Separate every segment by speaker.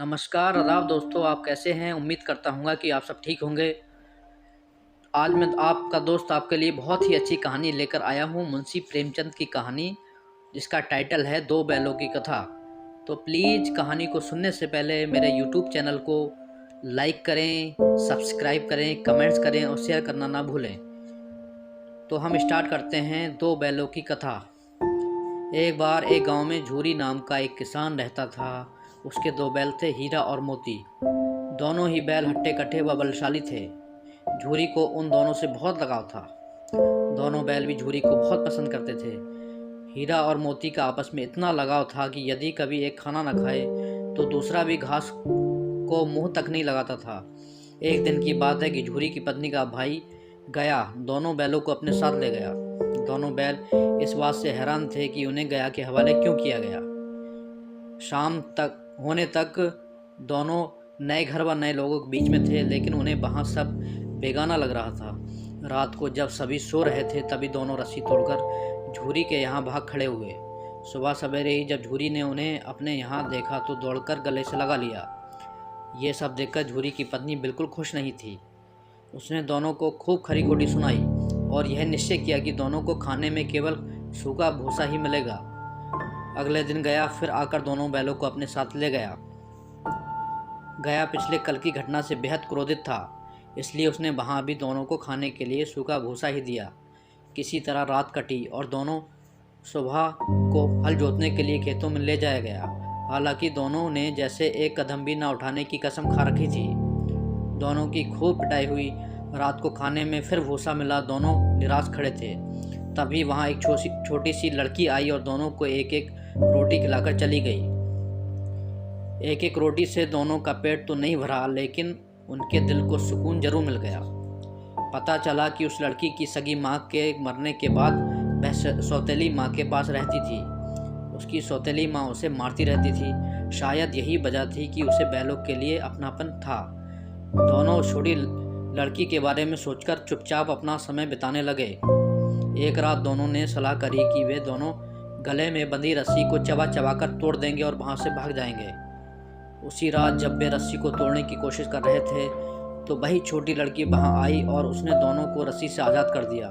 Speaker 1: नमस्कार, आदाब दोस्तों। आप कैसे हैं? उम्मीद करता हूँगा कि आप सब ठीक होंगे। आज मैं आपका दोस्त आपके लिए बहुत ही अच्छी कहानी लेकर आया हूँ, मुंशी प्रेमचंद की कहानी, जिसका टाइटल है दो बैलों की कथा। तो प्लीज़ कहानी को सुनने से पहले मेरे यूट्यूब चैनल को लाइक करें, सब्सक्राइब करें, कमेंट्स करें और शेयर करना ना भूलें। तो हम स्टार्ट करते हैं दो बैलों की कथा। एक बार एक गांव में झूरी नाम का एक किसान रहता था। उसके दो बैल थे, हीरा और मोती। दोनों ही बैल हट्टे कट्टे व बलशाली थे। झूरी को उन दोनों से बहुत लगाव था। दोनों बैल भी झूरी को बहुत पसंद करते थे। हीरा और मोती का आपस में इतना लगाव था कि यदि कभी एक खाना न खाए तो दूसरा भी घास को मुंह तक नहीं लगाता था। एक दिन की बात है कि झूरी की पत्नी का भाई गया दोनों बैलों को अपने साथ ले गया। दोनों बैल इस बात से हैरान थे कि उन्हें गया के हवाले क्यों किया गया। शाम तक होने तक दोनों नए घर व नए लोगों के बीच में थे, लेकिन उन्हें वहाँ सब बेगाना लग रहा था। रात को जब सभी सो रहे थे तभी दोनों रस्सी तोड़कर झूरी के यहाँ भाग खड़े हुए। सुबह सवेरे ही जब झूरी ने उन्हें अपने यहाँ देखा तो दौड़कर गले से लगा लिया। ये सब देखकर झूरी की पत्नी बिल्कुल खुश नहीं थी। उसने दोनों को खूब खरी खोटी सुनाई और यह निश्चय किया कि दोनों को खाने में केवल सूखा भूसा ही मिलेगा। अगले दिन गया फिर आकर दोनों बैलों को अपने साथ ले गया। गया पिछले कल की घटना से बेहद क्रोधित था, इसलिए उसने वहाँ भी दोनों को खाने के लिए सूखा भूसा ही दिया। किसी तरह रात कटी और दोनों सुबह को हल जोतने के लिए खेतों में ले जाया गया। हालांकि दोनों ने जैसे एक कदम भी न उठाने की कसम खा रखी थी। दोनों की खूब पिटाई हुई। रात को खाने में फिर भूसा मिला। दोनों निराश खड़े थे। तभी वहाँ एक छोटी सी लड़की आई और दोनों को एक एक रोटी खिलाकर चली गई। एक एक रोटी से दोनों का पेट तो नहीं भरा, लेकिन उनके दिल को सुकून जरूर मिल गया। पता चला कि उस लड़की की सगी माँ के मरने के बाद वह सौतेली माँ के पास रहती थी। उसकी सौतेली माँ उसे मारती रहती थी। शायद यही वजह थी कि उसे बैलों के लिए अपनापन था। दोनों छोटी लड़की के बारे में सोचकर चुपचाप अपना समय बिताने लगे। एक रात दोनों ने सलाह करी कि वे दोनों गले में बंधी रस्सी को चबा चबा कर तोड़ देंगे और वहाँ से भाग जाएंगे। उसी रात जब वे रस्सी को तोड़ने की कोशिश कर रहे थे तो वही छोटी लड़की वहाँ आई और उसने दोनों को रस्सी से आज़ाद कर दिया।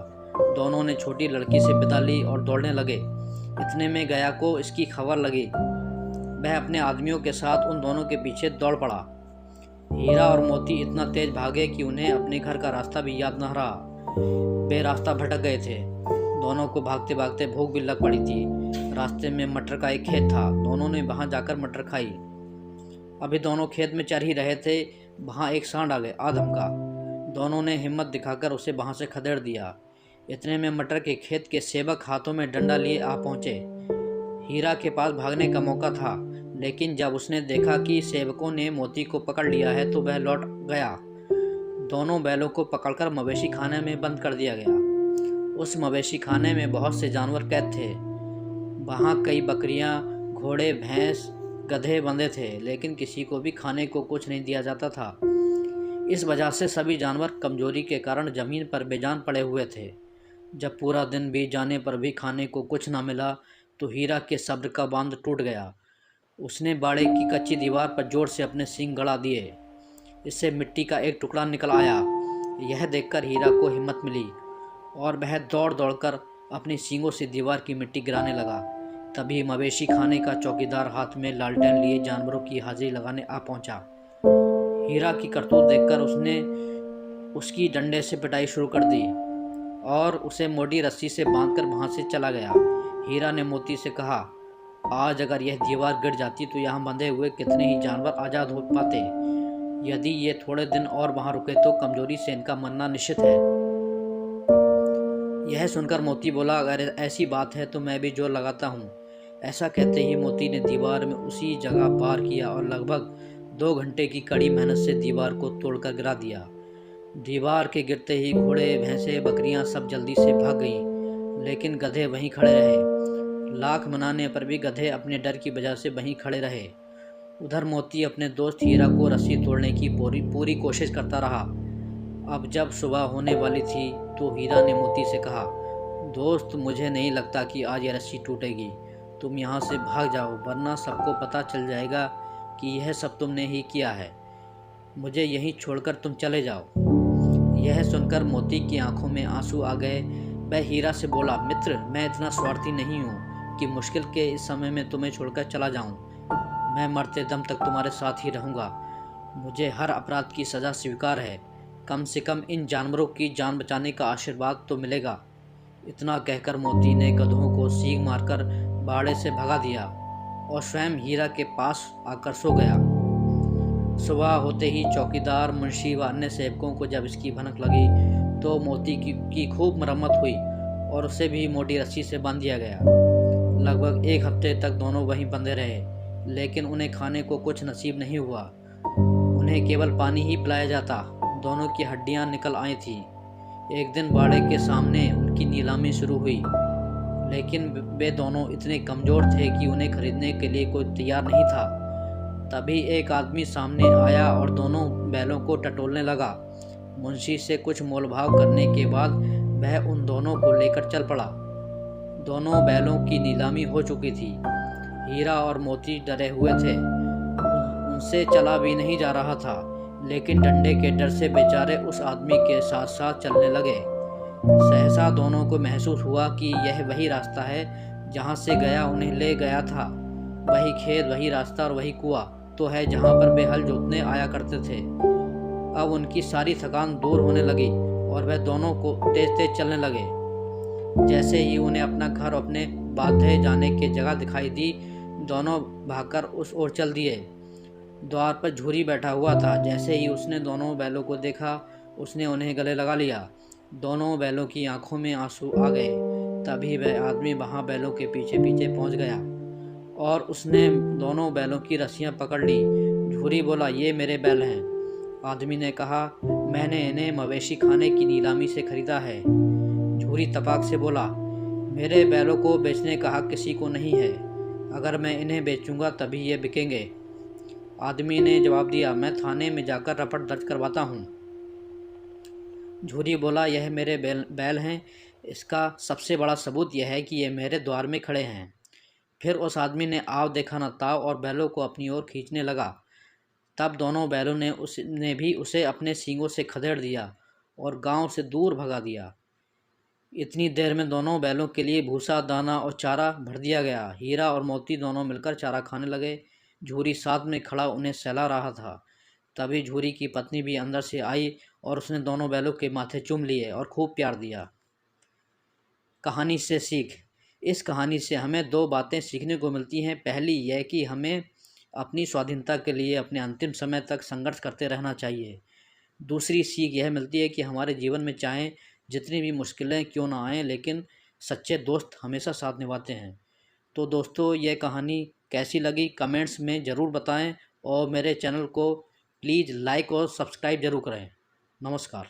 Speaker 1: दोनों ने छोटी लड़की से विदा ली और दौड़ने लगे। इतने में गया को इसकी खबर लगी। वह अपने आदमियों के साथ उन दोनों के पीछे दौड़ पड़ा। हीरा और मोती इतना तेज भागे कि उन्हें अपने घर का रास्ता भी याद न रहा। वे रास्ता भटक गए थे। दोनों को भागते भागते भूख भी लग पड़ी थी। रास्ते में मटर का एक खेत था। दोनों ने वहाँ जाकर मटर खाई। अभी दोनों खेत में चर ही रहे थे, वहाँ एक सांड आ गया आदम का। दोनों ने हिम्मत दिखाकर उसे वहाँ से खदेड़ दिया। इतने में मटर के खेत के सेवक हाथों में डंडा लिए आ पहुँचे। हीरा के पास भागने का मौका था, लेकिन जब उसने देखा कि सेवकों ने मोती को पकड़ लिया है तो वह लौट गया। दोनों बैलों को पकड़कर मवेशी खाने में बंद कर दिया गया। उस मवेशी खाने में बहुत से जानवर कैद थे। वहाँ कई बकरियाँ, घोड़े, भैंस, गधे बंधे थे, लेकिन किसी को भी खाने को कुछ नहीं दिया जाता था। इस वजह से सभी जानवर कमजोरी के कारण जमीन पर बेजान पड़े हुए थे। जब पूरा दिन बीत जाने पर भी खाने को कुछ न मिला तो हीरा के सब्र का बांध टूट गया। उसने बाड़े की कच्ची दीवार पर जोर से अपने सींग गड़ा दिए। इससे मिट्टी का एक टुकड़ा निकल आया। यह देखकर हीरा को हिम्मत मिली और वह दौड़ दौड़कर अपनी सींगों से दीवार की मिट्टी गिराने लगा। तभी मवेशी खाने का चौकीदार हाथ में लालटेन लिए जानवरों की हाजिरी लगाने आ पहुंचा। हीरा की करतूत देखकर उसने उसकी डंडे से पिटाई शुरू कर दी और उसे मोटी रस्सी से बांधकर वहां से चला गया। हीरा ने मोती से कहा, आज अगर यह दीवार गिर जाती तो यहाँ बंधे हुए कितने ही जानवर आज़ाद हो पाते। यदि ये थोड़े दिन और वहाँ रुके तो कमजोरी से इनका मरना निश्चित है। यह सुनकर मोती बोला, अगर ऐसी बात है तो मैं भी जोर लगाता हूँ। ऐसा कहते ही मोती ने दीवार में उसी जगह वार किया और लगभग 2 घंटे की कड़ी मेहनत से दीवार को तोड़कर गिरा दिया। दीवार के गिरते ही घोड़े, भैंसें, बकरियां सब जल्दी से भाग गईं, लेकिन गधे वहीं खड़े रहे। लाख मनाने पर भी गधे अपने डर की वजह से वहीं खड़े रहे। उधर मोती अपने दोस्त हीरा को रस्सी तोड़ने की पूरी कोशिश करता रहा। अब जब सुबह होने वाली थी तो हीरा ने मोती से कहा, दोस्त, मुझे नहीं लगता कि आज यह रस्सी टूटेगी। तुम यहाँ से भाग जाओ, वरना सबको पता चल जाएगा कि यह सब तुमने ही किया है, मुझे यहीं छोड़कर तुम चले जाओ। यह सुनकर मोती की आंखों में आंसू आ गए। वह हीरा से बोला, मित्र, मैं इतना स्वार्थी नहीं हूँ कि मुश्किल के इस समय में तुम्हें छोड़कर चला जाऊँ। मैं मरते दम तक तुम्हारे साथ ही रहूँगा। मुझे हर अपराध की सज़ा स्वीकार है, कम से कम इन जानवरों की जान बचाने का आशीर्वाद तो मिलेगा। इतना कहकर मोती ने गधों को सींग मारकर बाड़े से भगा दिया और स्वयं हीरा के पास आकर सो गया। सुबह होते ही चौकीदार, मुंशी व अन्य सेवकों को जब इसकी भनक लगी तो मोती की खूब मरम्मत हुई और उसे भी मोटी रस्सी से बांध दिया गया। लगभग 1 हफ्ते तक दोनों वहीं बंधे रहे, लेकिन उन्हें खाने को कुछ नसीब नहीं हुआ। उन्हें केवल पानी ही पिलाया जाता। दोनों की हड्डियां निकल आई थीं। एक दिन बाड़े के सामने उनकी नीलामी शुरू हुई, लेकिन वे दोनों इतने कमज़ोर थे कि उन्हें खरीदने के लिए कोई तैयार नहीं था। तभी एक आदमी सामने आया और दोनों बैलों को टटोलने लगा। मुंशी से कुछ मोलभाव करने के बाद वह उन दोनों को लेकर चल पड़ा। दोनों बैलों की नीलामी हो चुकी थी। हीरा और मोती डरे हुए थे, उनसे चला भी नहीं जा रहा था, लेकिन डंडे के डर से बेचारे उस आदमी के साथ साथ चलने लगे। सहसा दोनों को महसूस हुआ कि यह वही रास्ता है जहाँ से गया उन्हें ले गया था। वही खेत, वही रास्ता और वही कुआं तो है जहाँ पर वे हल जोतने आया करते थे। अब उनकी सारी थकान दूर होने लगी और वह दोनों को तेज तेज चलने लगे। जैसे ही उन्हें अपना घर, अपने बांधे जाने की जगह दिखाई दी, दोनों भागकर उस ओर चल दिए। द्वार पर झूरी बैठा हुआ था। जैसे ही उसने दोनों बैलों को देखा, उसने उन्हें गले लगा लिया। दोनों बैलों की आंखों में आंसू आ गए। तभी वह आदमी वहां बैलों के पीछे पीछे पहुंच गया और उसने दोनों बैलों की रस्सियां पकड़ ली। झूरी बोला, ये मेरे बैल हैं। आदमी ने कहा, मैंने इन्हें मवेशी खाने की नीलामी से खरीदा है। झूरी तपाक से बोला, मेरे बैलों को बेचने का हक किसी को नहीं है। अगर मैं इन्हें बेचूंगा तभी ये बिकेंगे। आदमी ने जवाब दिया, मैं थाने में जाकर रपट दर्ज करवाता हूँ। झूरी बोला, यह मेरे बैल हैं। इसका सबसे बड़ा सबूत यह है कि ये मेरे द्वार में खड़े हैं। फिर उस आदमी ने आव देखा न ताव और बैलों को अपनी ओर खींचने लगा। तब दोनों बैलों ने भी उसे अपने सींगों से खदेड़ दिया और गांव से दूर भगा दिया। इतनी देर में दोनों बैलों के लिए भूसा, दाना और चारा भर दिया गया। हीरा और मोती दोनों मिलकर चारा खाने लगे। झूरी साथ में खड़ा उन्हें सहला रहा था। तभी झूरी की पत्नी भी अंदर से आई और उसने दोनों बैलों के माथे चूम लिए और खूब प्यार दिया। कहानी से सीख। इस कहानी से हमें 2 बातें सीखने को मिलती हैं। पहली यह कि हमें अपनी स्वाधीनता के लिए अपने अंतिम समय तक संघर्ष करते रहना चाहिए। दूसरी सीख यह मिलती है कि हमारे जीवन में चाहे जितनी भी मुश्किलें क्यों ना आएँ, लेकिन सच्चे दोस्त हमेशा साथ निभाते हैं। तो दोस्तों, यह कहानी कैसी लगी कमेंट्स में ज़रूर बताएं और मेरे चैनल को प्लीज़ लाइक और सब्सक्राइब ज़रूर करें। नमस्कार।